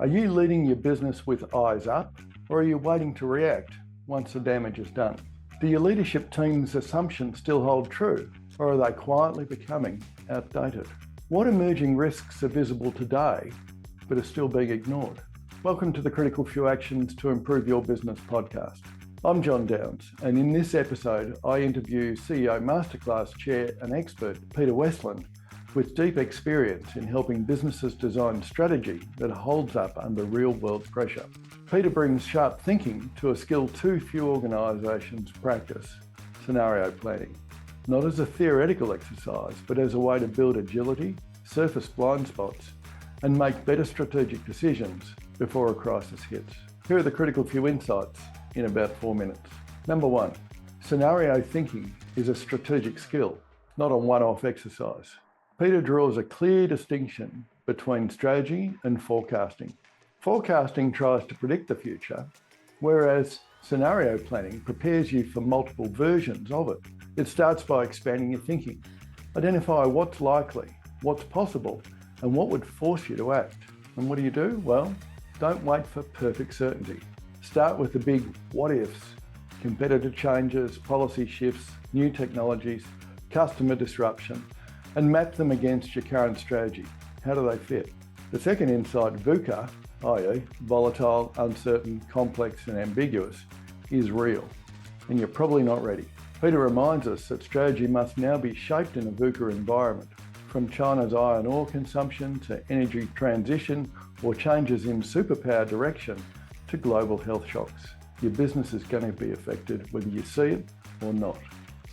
Are you leading your business with eyes up, or are you waiting to react once the damage is done? Do your leadership team's assumptions still hold true, or are they quietly becoming outdated? What emerging risks are visible today, but are still being ignored? Welcome to the Critical Few Actions to Improve Your Business podcast. I'm John Downs, and in this episode, I interview CEO Masterclass Chair and expert Peter Westlund, with deep experience in helping businesses design strategy that holds up under real-world pressure. Peter brings sharp thinking to a skill too few organisations practice: scenario planning. Not as a theoretical exercise, but as a way to build agility, surface blind spots, and make better strategic decisions before a crisis hits. Here are the critical few insights in about 4 minutes. Number 1, scenario thinking is a strategic skill, not a one-off exercise. Peter draws a clear distinction between strategy and forecasting. Forecasting tries to predict the future, whereas scenario planning prepares you for multiple versions of it. It starts by expanding your thinking. Identify what's likely, what's possible, and what would force you to act. And what do? Well, don't wait for perfect certainty. Start with the big what ifs: competitor changes, policy shifts, new technologies, customer disruption, and map them against your current strategy. How do they fit? The second insight, VUCA, i.e. volatile, uncertain, complex, and ambiguous, is real, and you're probably not ready. Peter reminds us that strategy must now be shaped in a VUCA environment, from China's iron ore consumption to energy transition or changes in superpower direction to global health shocks. Your business is going to be affected whether you see it or not.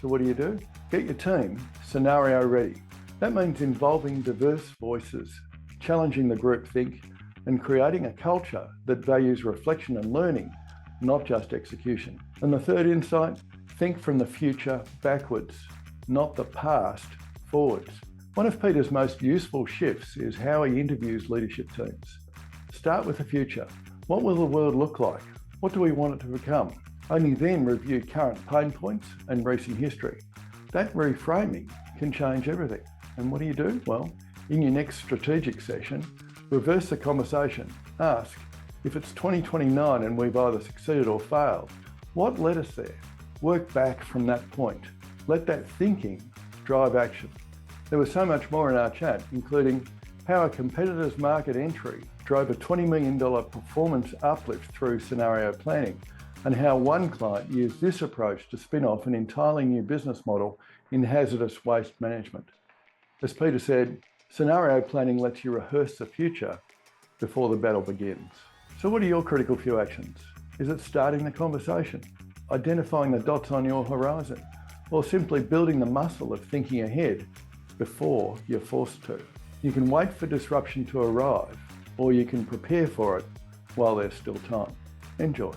So what do? Get your team scenario ready. That means involving diverse voices, challenging the groupthink, and creating a culture that values reflection and learning, not just execution. And the third insight, think from the future backwards, not the past forwards. One of Peter's most useful shifts is how he interviews leadership teams. Start with the future. What will the world look like? What do we want it to become? Only then review current pain points and recent history. That reframing can change everything. And what do? Well, in your next strategic session, reverse the conversation. Ask, if it's 2029 and we've either succeeded or failed, what led us there? Work back from that point. Let that thinking drive action. There was so much more in our chat, including how a competitor's market entry drove a $20 million performance uplift through scenario planning, and how one client used this approach to spin off an entirely new business model in hazardous waste management. As Peter said, scenario planning lets you rehearse the future before the battle begins. So what are your critical few actions? Is it starting the conversation, identifying the dots on your horizon, or simply building the muscle of thinking ahead before you're forced to? You can wait for disruption to arrive, or you can prepare for it while there's still time. Enjoy.